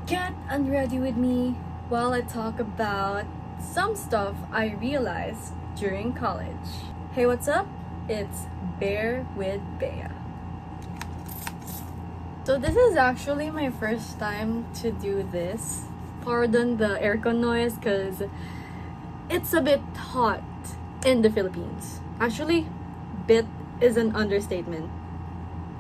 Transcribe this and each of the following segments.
Get unready with me while I talk about some stuff I realized during college. Hey, what's up? It's Bear with Bea. So this is actually my first time to do this. Pardon the aircon noise because it's a bit hot in the Philippines. Actually, bit is an understatement.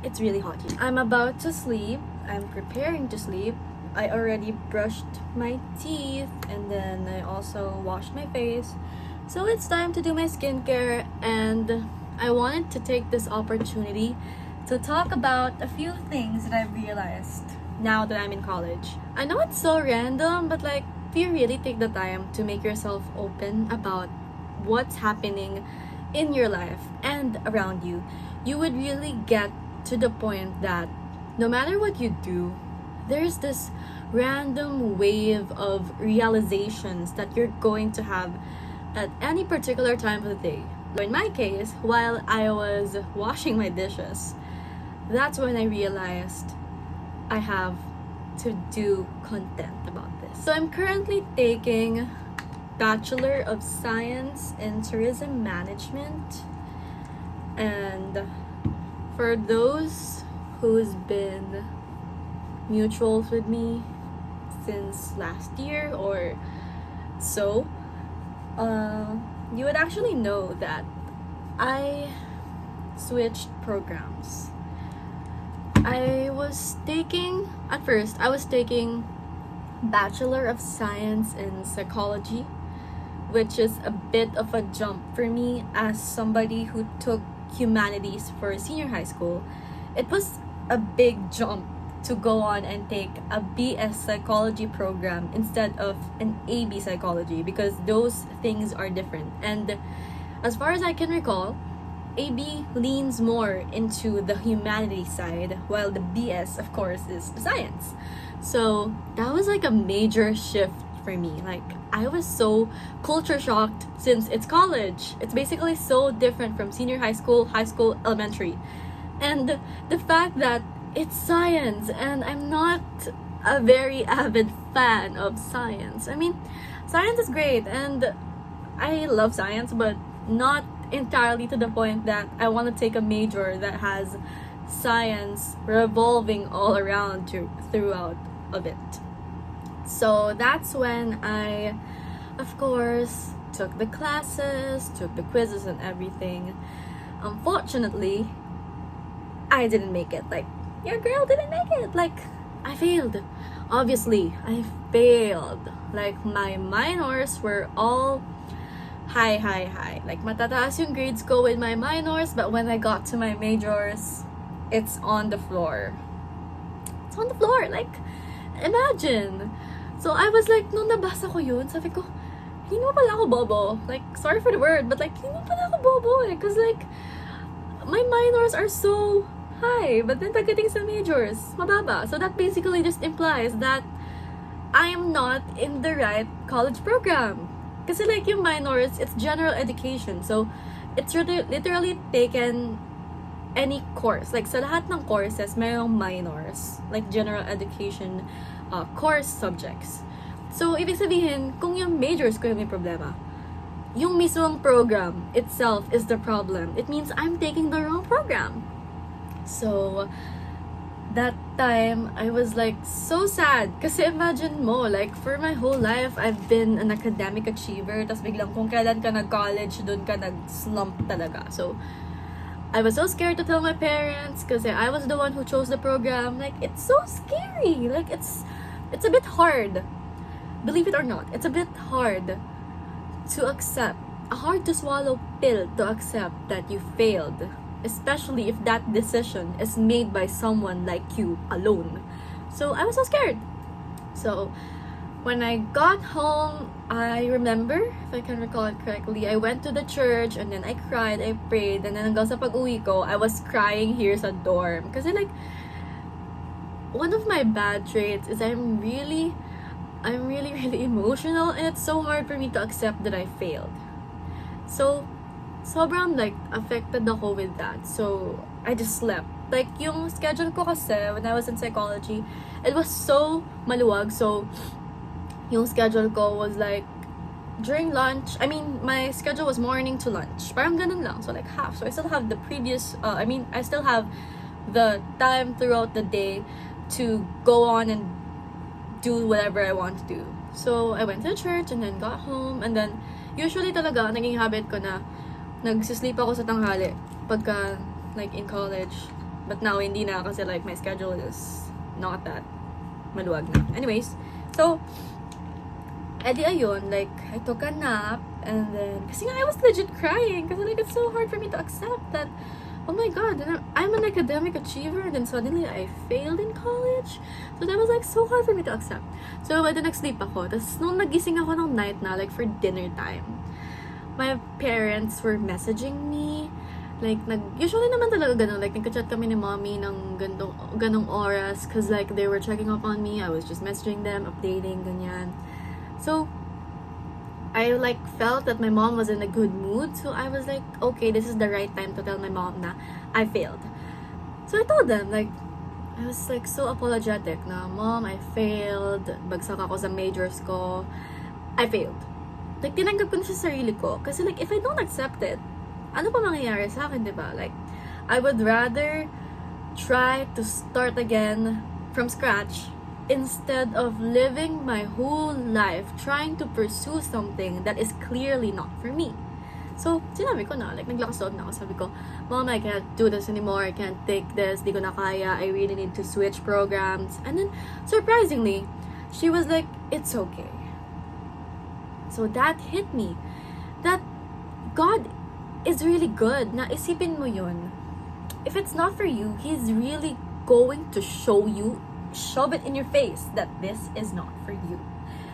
It's really hot here. I'm about to sleep. I'm preparing to sleep. I already brushed my teeth and then I also washed my face. So it's time to do my skincare, and I wanted to take this opportunity to talk about a few things that I've realized now that I'm in college. I know it's so random, but like, if you really take the time to make yourself open about what's happening in your life and around you, you would really get to the point that no matter what you do, there's this random wave of realizations that you're going to have at any particular time of the day. In my case, while I was washing my dishes, that's when I realized I have to do content about this. So I'm currently taking Bachelor of Science in Tourism Management, and for those who's been mutuals with me since last year or so, you would actually know that I switched programs. At first I was taking Bachelor of Science in Psychology, which is a bit of a jump for me as somebody who took humanities for senior high school. It was a big jump to go on and take a BS psychology program instead of an AB psychology, because those things are different. And as far as I can recall, AB leans more into the humanities side, while the BS, of course, is the science. So that was like a major shift for me. Like, I was so culture shocked since it's college. It's basically so different from senior high school, elementary. And the fact that it's science, and I'm not a very avid fan of science. I mean, science is great, and I love science, but not entirely to the point that I want to take a major that has science revolving all around throughout of it. So that's when I, of course, took the classes, took the quizzes and everything. Unfortunately, I didn't make it. Like, your girl didn't make it. Like, I failed. Obviously, I failed. Like, my minors were all high. Like, matataas yung grades ko with my minors, but when I got to my majors, it's on the floor. It's on the floor. Like, imagine. So I was like, nung nabasa ko yun, sabi ko, hindi mo pala ako bobo. Like, sorry for the word, but like, hindi mo pala ako bobo eh. Cause like, my minors are so high, but then pagdating sa majors, mababa. So that basically just implies that I'm not in the right college program. Kasi like yung minors, it's general education. So it's literally taken any course. Like sa lahat ng courses, mayroong minors. Like general education course subjects. So ibig sabihin, kung yung majors ko yung may problema, yung mismong program itself is the problem. It means I'm taking the wrong program. So that time, I was like so sad. Kasi imagine mo, like for my whole life, I've been an academic achiever. Tapos biglang kung kailan ka nag-college, dun ka nag-slump talaga. So I was so scared to tell my parents because I was the one who chose the program. Like, it's so scary. Like, it's a bit hard. Believe it or not, it's a bit hard to accept. A hard to swallow pill to accept that you failed. Especially if that decision is made by someone like you alone. So I was so scared. So when I got home, I remember, if I can recall it correctly, I went to the church and then I cried, I prayed, and then hanggang sa pag-uwi ko, I was crying here sa dorm. Kasi like, one of my bad traits is I'm really emotional, and it's so hard for me to accept that I failed. So sobrang like affected ako with that. So I just slept. Like, yung schedule ko kasi, when I was in psychology, it was so maluwag. So, yung schedule ko was like, during lunch, I mean, my schedule was morning to lunch. Parang ganun lang. So, like, half. So, I still have the previous, I still have the time throughout the day to go on and do whatever I want to do. So, I went to church and then got home. And then, usually talaga, naging habit ko na nagsisleep ako sa tanghali pagka, like, in college. But now, hindi na kasi, like, my schedule is not that maluwag na. Anyways, so, edi ayun, like, I took a nap, and then, kasi nga, I was legit crying, kasi like, it's so hard for me to accept that, oh my god, I'm an academic achiever, and then suddenly, I failed in college, so that was like, so hard for me to accept. So, edi nag-sleep ako, tapos nung nagising ako ng night na, like, for dinner time, my parents were messaging me, like, usually naman talaga ganun, like, nagka-chat kami ni mommy ng ganong oras, cause like, they were checking up on me, I was just messaging them, updating, ganyan. So, I like felt that my mom was in a good mood. So, I was like, okay, this is the right time to tell my mom na I failed. So, I told them, like, I was like so apologetic na, Mom, I failed. Bagsak ako sa majors ko. I failed. Like, tinanggap ko na sa sarili ko. Kasi like, if I don't accept it, ano pa mangyayari sa akin, diba? Like, I would rather try to start again from scratch instead of living my whole life trying to pursue something that is clearly not for me. So, sinabi ko na, like, naglakas loob na ako. Sabi ko, Mom, I can't do this anymore. I can't take this. Di ko na kaya. I really need to switch programs. And then, surprisingly, she was like, it's okay. So, that hit me. That God is really good. Na isipin mo yun. If it's not for you, He's really going to show you, shove it in your face that this is not for you.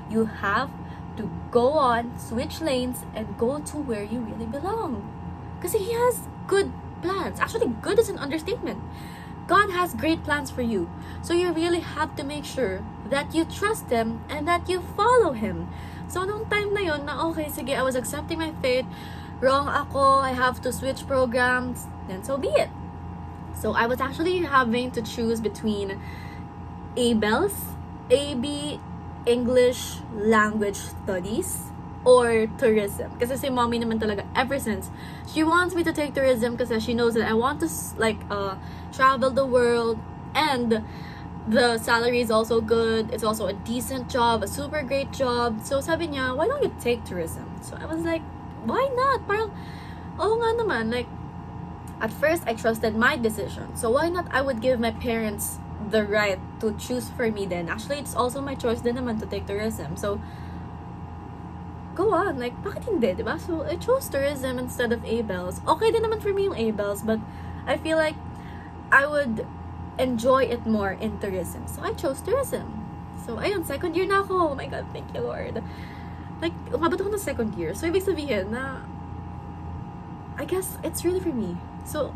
You have to go on, switch lanes, and go to where you really belong. Because He has good plans. Actually, good is an understatement. God has great plans for you. So you really have to make sure that you trust Him and that you follow Him. So nung time na yun, na okay, sige, I was accepting my fate, wrong ako, I have to switch programs, then so be it. So I was actually having to choose between ABELS, AB, English Language Studies, or tourism. Kasi si mommy naman talaga, ever since, she wants me to take tourism kasi she knows that I want to, like, travel the world, and the salary is also good, it's also a decent job, a super great job. So sabi niya, why don't you take tourism? So I was like, why not? Parang, oo nga naman, like, at first, I trusted my decision. So why not I would give my parents the right to choose for me then. Actually, it's also my choice din naman to take tourism. So, go on. Like, bakit hindi, diba? So, I chose tourism instead of ABELS. Okay din naman for me yung ABELS, but I feel like I would enjoy it more in tourism. So, I chose tourism. So, ayun, second year na ako. Oh my God, thank you, Lord. Like, umabot ako ng second year. So, ibig sabihin na, I guess, it's really for me. So,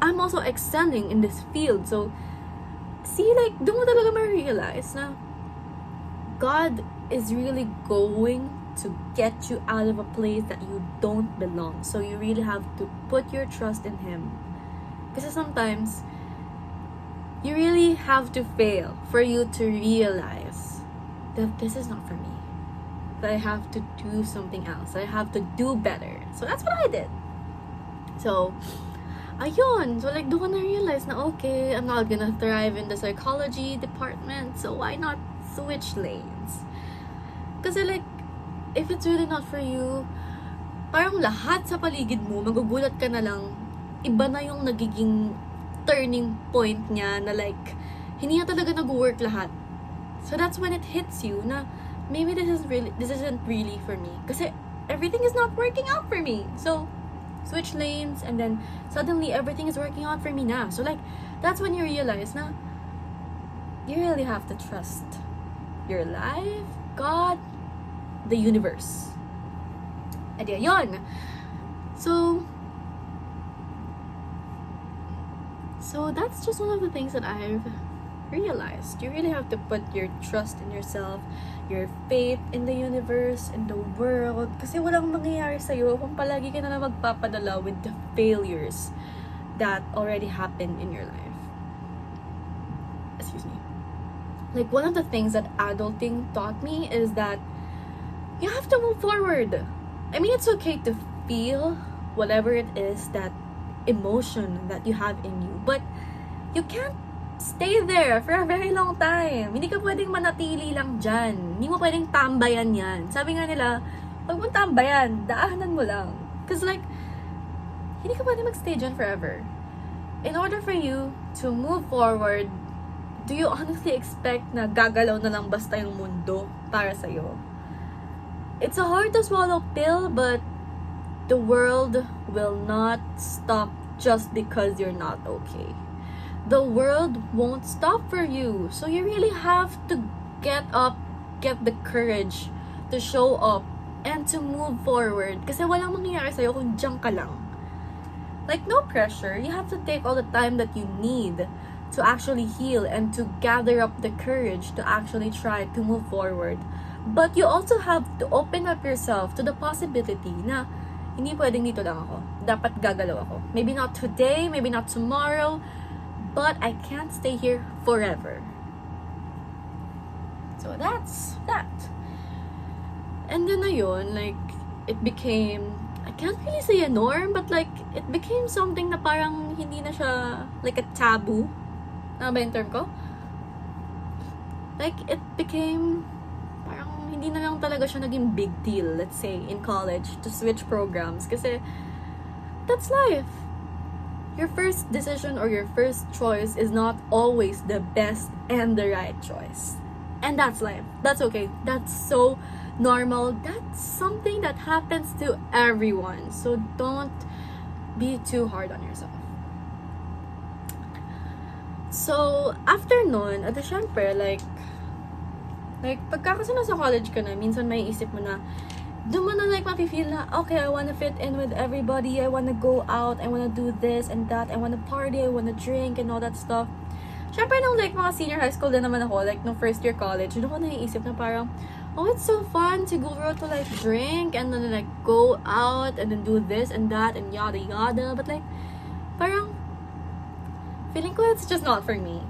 I'm also excelling in this field. So, see, like, doon mo talaga ma-realize na God is really going to get you out of a place that you don't belong. So you really have to put your trust in Him. Because sometimes, you really have to fail for you to realize that this is not for me. That I have to do something else. That I have to do better. So that's what I did. So, ayun. So, like, doon ko na-realize na, okay, I'm not gonna thrive in the psychology department, so why not switch lanes? Kasi, like, if it's really not for you, parang lahat sa paligid mo, magugulat ka na lang, iba na yung nagiging turning point niya na, like, hindi na talaga nag-work lahat. So, that's when it hits you na, maybe this isn't really for me. Kasi, everything is not working out for me. So, switch lanes, and then suddenly everything is working out for me now. So like, that's when you realize na you really have to trust your life, God, the universe. And yun. So that's just one of the things that I've realized. You really have to put your trust in yourself, your faith in the universe, in the world. Kasi walang mangyayari sa'yo kung palagi ka na magpapadala with the failures that already happened in your life. like, one of the things that adulting taught me is that you have to move forward. I mean, it's okay to feel whatever it is, that emotion that you have in you, but you can't stay there for a very long time. Hindi ka pwedeng manatili lang dyan. Hindi mo pwedeng tambayan yan. Sabi nga nila, pag mo tambayan, daanan mo lang. Because like, hindi ka pwedeng magstay dyan forever. In order for you to move forward, do you honestly expect na gagalaw na lang basta yung mundo para sa'yo? It's a hard to swallow pill, but the world will not stop just because you're not okay. The world won't stop for you. So you really have to get up, get the courage to show up and to move forward. Kasi walang mangyayari sa'yo kung diyan ka lang. Like, no pressure. You have to take all the time that you need to actually heal and to gather up the courage to actually try to move forward. But you also have to open up yourself to the possibility na hindi pwedeng dito lang ako. Dapat gagalaw ako. Maybe not today, maybe not tomorrow, but I can't stay here forever. So that's that. And then ayun, like, it became, I can't really say a norm, but like, it became something na parang hindi na siya, like a taboo. Tama ba yung term ko? Like, it became, parang hindi na lang talaga siya naging big deal, let's say, in college, to switch programs. Kasi, that's life. Your first decision or your first choice is not always the best and the right choice. And that's life. That's okay. That's so normal. That's something that happens to everyone. So don't be too hard on yourself. So, after nun, at syempre, like, pagka kasi nasa college ka na, minsan may isip mo na, doon mo na like mafe-feel na, okay, I wanna fit in with everybody, I wanna go out, I wanna do this and that, I wanna party, I wanna drink, and all that stuff. Syempre, nung like mga senior high school din naman ako, like nung first year college, doon ko naiisip na parang, oh, it's so fun siguro to like drink, and then like go out, and then do this and that, and yada yada, but like, parang, feeling ko it's just not for me.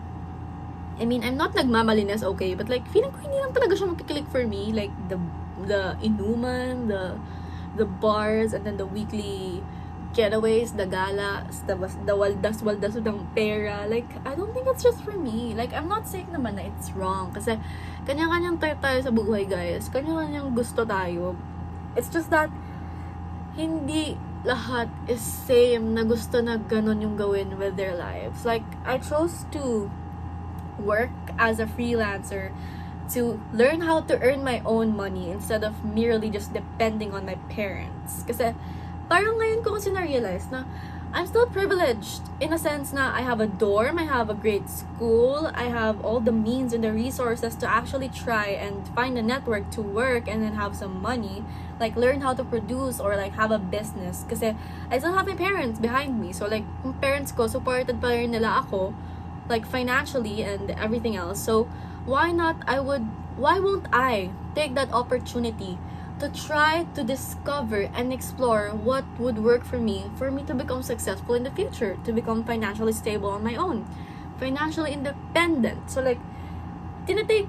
I mean, I'm not nagmamalinis, okay, but like, feeling ko hindi lang talaga siya magkiklik for me, like, the inuman, the bars, and then the weekly getaways, the galas, the waldas ng pera. Like, I don't think it's just for me. Like, I'm not saying naman na it's wrong. Kasi, kanya-kanyang tayo sa buhay, guys. Kanya-kanyang gusto tayo. It's just that, hindi lahat is same na gusto na ganun yung gawin with their lives. Like, I chose to work as a freelancer to learn how to earn my own money instead of merely just depending on my parents. Kasi parang ngayon ko kasi na-realize na I'm still privileged in a sense na I have a dorm, I have a great school, I have all the means and the resources to actually try and find a network to work and then have some money, like learn how to produce or like have a business. Kasi I still have my parents behind me. So like, yung parents ko, supported pa rin nila ako, like financially and everything else. So why won't I take that opportunity to try to discover and explore what would work for me to become successful in the future, to become financially stable on my own, financially independent. So like, tinatake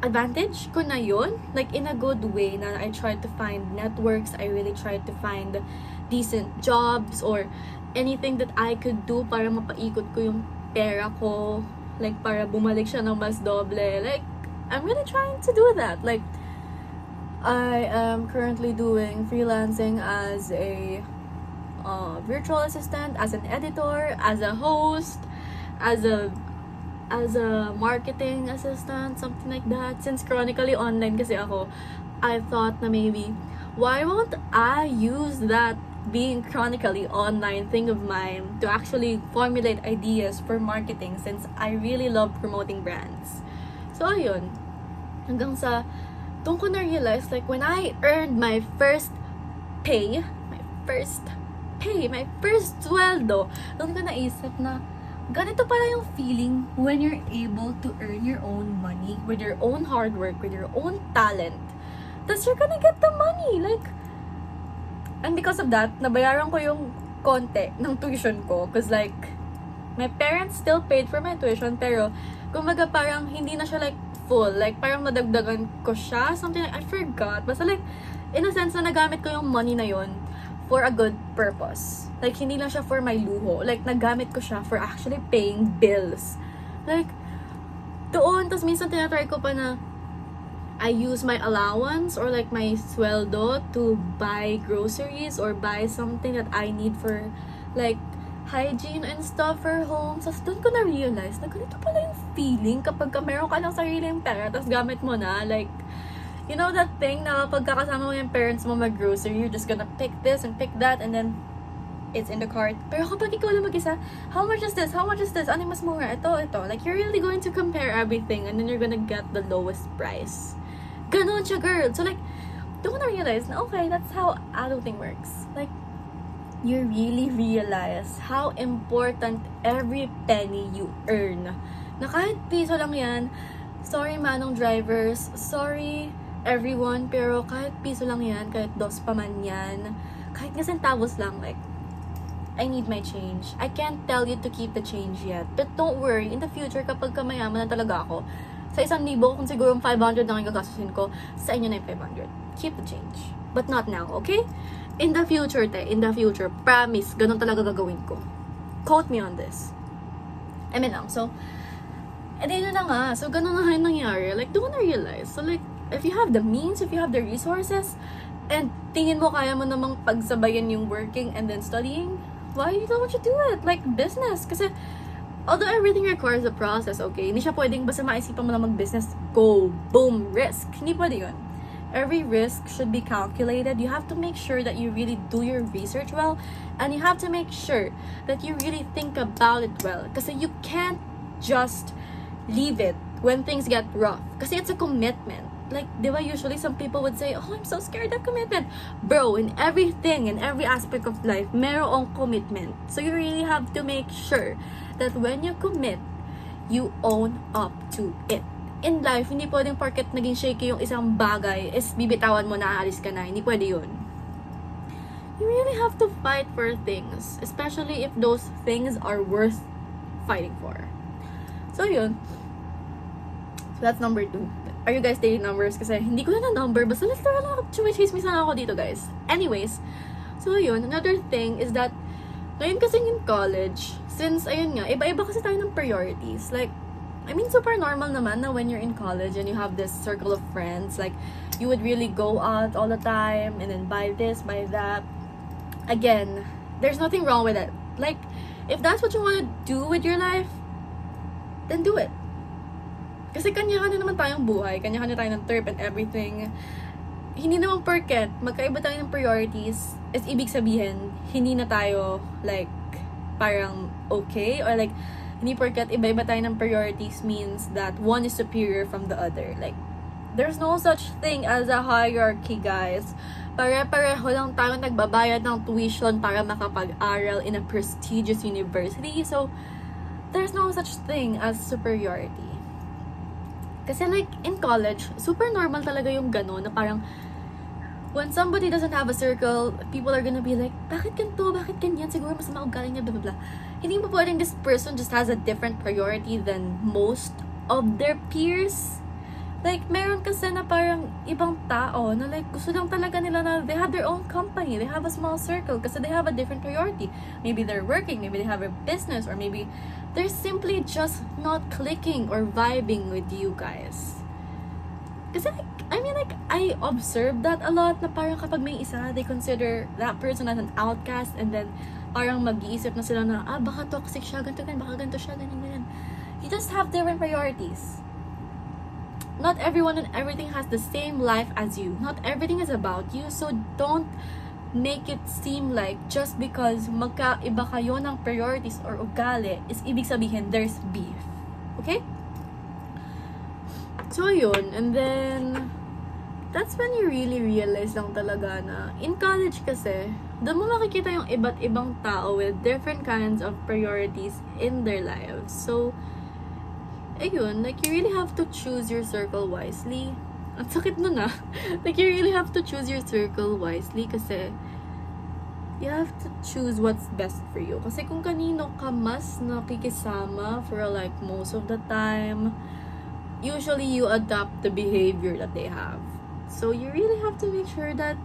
advantage ko na yun, like in a good way, na I tried to find networks, I really tried to find decent jobs or anything that I could do para mapaikot ko yung pera ko, like para bumalik siya ng mas doble. Like, I'm really trying to do that. Like, I am currently doing freelancing as a virtual assistant, as an editor, as a host, as a marketing assistant, something like that. Since chronically online kasi ako, I thought na maybe, why won't I use that being chronically online thing of mine to actually formulate ideas for marketing, since I really love promoting brands. So ayun, hanggang sa doon ko na-realize, like when I earned my first sweldo, doon ko naisip na ganito pala yung feeling when you're able to earn your own money with your own hard work, with your own talent. Tapos you're gonna get the money, like. And because of that, nabayaran ko yung konti ng tuition ko. Because like, my parents still paid for my tuition, pero Kumbaga parang hindi na siya like full. Like parang nadagdagan ko siya. Something like, I forgot. Basta like, in a sense na nagamit ko yung money na yon for a good purpose. Like, hindi lang siya for my luho. Like, nagamit ko siya for actually paying bills. Like, doon, tas minsan tinatry ko pa na I use my allowance or like my sweldo to buy groceries or buy something that I need for like hygiene and stuff for home. So, doon ko na-realize na ganito pala yung feeling kapag meron ka ng sariling pera tas gamit mo na. Like, you know that thing na kapag kakasama mo yung parents mo mag-grocery, you're just gonna pick this and pick that and then it's in the cart. Pero kapag ikaw lang mag-isa, how much is this? How much is this? Ano mas mura? Ito. Like, you're really going to compare everything and then you're gonna get the lowest price. Ganon siya, girl. So, like, doon ko na-realize na, okay, that's how adulting works. Like, you really realize how important every penny you earn. Na kahit piso lang yan, sorry manong drivers, sorry everyone, pero kahit piso lang yan, kahit dos pa man yan, kahit nga centavos lang, like, I need my change. I can't tell you to keep the change yet. But don't worry, in the future, kapag kamayaman na talaga ako, sa 1,000, kung siguro 500 lang yung gagastusin ko, sa inyo na yung 500. Keep the change. But not now, okay? In the future, in the future, promise, ganun talaga gagawin ko. Quote me on this. I mean lang, so, yun na nga. So, ganun na nga yung nangyari. Like, doon ko na-realize. So, like, if you have the means, if you have the resources, and tingin mo kaya mo namang pagsabayan yung working and then studying, why don't you do it? Like, business. Kasi, although everything requires a process, okay? Hindi siya pwedeng basta maisipan mo lang mag-business, go, boom, risk. Hindi pwede yun. Every risk should be calculated. You have to make sure that you really do your research well, and you have to make sure that you really think about it well. Kasi you can't just leave it when things get rough. Kasi it's a commitment. Like, di ba, usually some people would say, oh, I'm so scared of commitment. Bro, in everything, in every aspect of life, merong commitment. So you really have to make sure that when you commit, you own up to it. In life, hindi pwedeng porket naging shaky yung isang bagay, is bibitawan mo na aalis ka na. Hindi pwede yun. You really have to fight for things, especially if those things are worth fighting for. So yun. So that's number 2. Are you guys taking numbers? Kasi hindi ko na number. Basta literal lang. Chismis na ako dito, guys. Anyways. So, yun. Another thing is that, ngayon kasi in college, since, ayun nga, iba-iba kasi tayo ng priorities. Like, I mean, super normal naman na when you're in college and you have this circle of friends. Like, you would really go out all the time and then buy this, buy that. Again, there's nothing wrong with it. Like, if that's what you want to do with your life, then do it. Kasi kanya-kanya naman tayong buhay, kanya-kanya tayo ng terp and everything. Hindi naman porket magkaiba tayo ng priorities, is ibig sabihin, hindi na tayo, like, parang okay, or like, hindi porket iba-iba tayo ng priorities means that one is superior from the other. Like, there's no such thing as a hierarchy, guys. Pare-pareho lang tayo nagbabayad ng tuition para makapag-aral in a prestigious university. So, there's no such thing as superiority. Kasi like, in college, super normal talaga yung gano'n na parang, when somebody doesn't have a circle, people are gonna be like, bakit ganito? Bakit ganyan? Siguro mas maugali niya, blah, blah, blah. Hindi mo pwedeng this person just has a different priority than most of their peers. Like, meron kasi na parang ibang tao na like, gusto lang talaga nila na they have their own company, they have a small circle kasi they have a different priority. Maybe they're working, maybe they have a business, or maybe they're simply just not clicking or vibing with you guys. Kasi like, I mean like, I observed that a lot na parang kapag may isa, they consider that person as an outcast and then parang mag-iisip na sila na, baka toxic siya, ganito, baka ganito siya, ganyan. You just have different priorities. Not everyone and everything has the same life as you. Not everything is about you. So don't make it seem like just because magkaiba kayo ng priorities or ugali is ibig sabihin there's beef. Okay? So yun. And then that's when you really realize lang talaga na in college kasi doon mo makikita yung iba't ibang tao with different kinds of priorities in their lives. So ayun, like, you really have to choose your circle wisely. Ang sakit nun Like, you really have to choose your circle wisely kasi you have to choose what's best for you. Kasi kung kanino ka mas nakikisama for like most of the time, usually you adopt the behavior that they have. So you really have to make sure that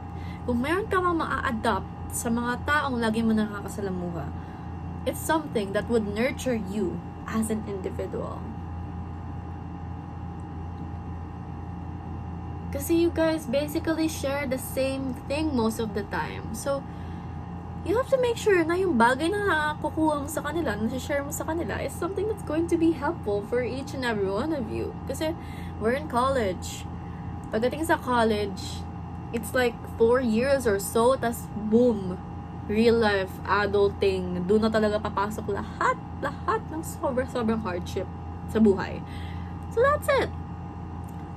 kung mayroon ka mang maa-adopt sa mga taong lagi mo nakakasalamuha, it's something that would nurture you as an individual. Kasi you guys basically share the same thing most of the time. So, you have to make sure na yung bagay na nakukuha mo sa kanila, na share mo sa kanila, is something that's going to be helpful for each and every one of you. Kasi, we're in college. Pagdating sa college, it's like 4 years or so, tas boom, real life, adulting, doon na talaga papasok lahat ng sobrang hardship sa buhay. So that's it.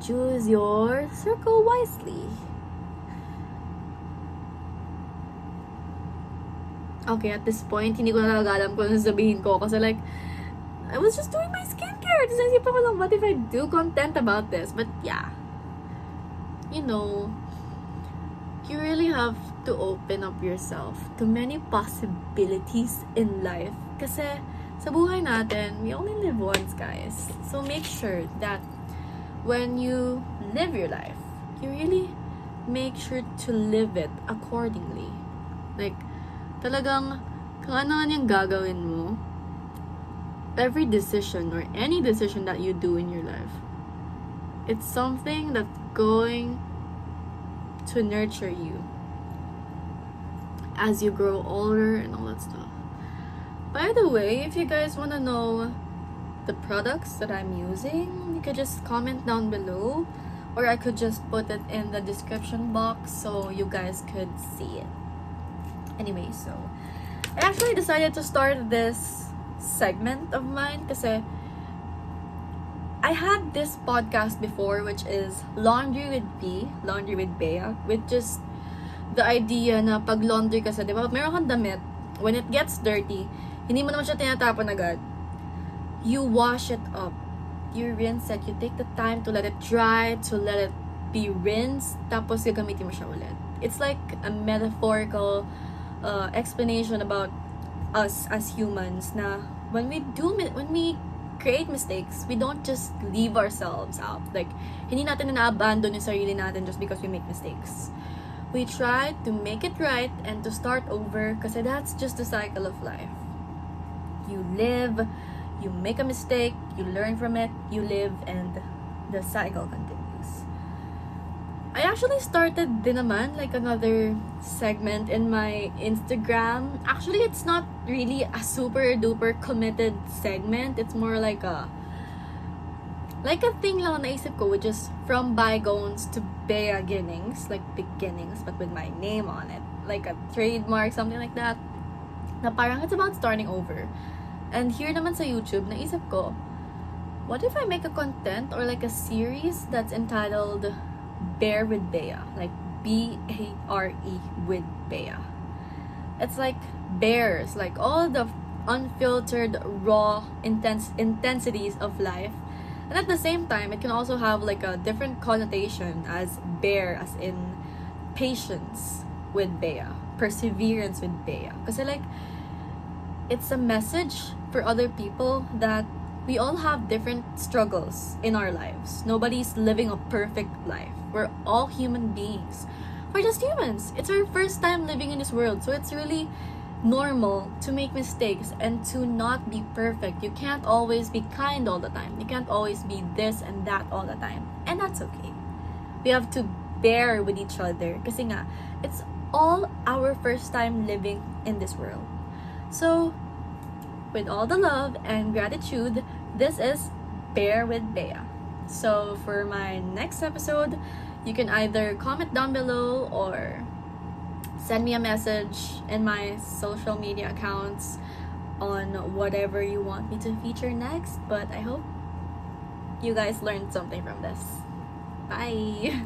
Choose your circle wisely. Okay, at this point, hindi ko na talaga alam kung ano sabihin ko. Kasi like, I was just doing my skincare. Tapos naisipan ko lang, what if I do content about this? But yeah. You know, you really have to open up yourself to many possibilities in life. Kasi sa buhay natin, we only live once, guys. So make sure that when you live your life, you really make sure to live it accordingly. Like, talagang, kung ano yung gagawin mo, every decision or any decision that you do in your life, it's something that's going to nurture you as you grow older and all that stuff. By the way, if you guys want to know the products that I'm using, you could just comment down below, or I could just put it in the description box so you guys could see it. Anyway, so I actually decided to start this segment of mine kasi I had this podcast before, which is Laundry with Bea, with just the idea na pag laundry kasi, di ba, meron kang damit, when it gets dirty, hindi mo naman siya tinatapon agad. You wash it up. You rinse it. You take the time to let it dry, to let it be rinsed, tapos gagamitin mo siya ulit. It's like a metaphorical explanation about us as humans na when we create mistakes, we don't just leave ourselves out. Like, hindi natin na-abandon yung sarili natin just because we make mistakes. We try to make it right and to start over kasi that's just the cycle of life. You live, you make a mistake, you learn from it, you live, and the cycle continues. I actually started din naman like another segment in my Instagram. Actually, it's not really a super duper committed segment. It's more like a thing lang naisip ko, which is from bygones to beginnings, like beginnings, but with my name on it. Like a trademark, something like that. Na parang it's about starting over. And here naman sa YouTube, naisip ko, what if I make a content or like a series that's entitled Bear with Bea, like B-A-R-E with Bea. It's like bears, like all the unfiltered, raw, intensities of life. And at the same time, it can also have like a different connotation as bear, as in patience with Bea, perseverance with Bea. Kasi like, it's a message for other people that we all have different struggles in our lives. Nobody's living a perfect life. We're all human beings. We're just humans. It's our first time living in this world. So it's really normal to make mistakes and to not be perfect. You can't always be kind all the time. You can't always be this and that all the time. And that's okay. We have to bear with each other. Kasi nga, it's all our first time living in this world. So, with all the love and gratitude, this is Bear with Bea. So, for my next episode, you can either comment down below or send me a message in my social media accounts on whatever you want me to feature next. But I hope you guys learned something from this. Bye!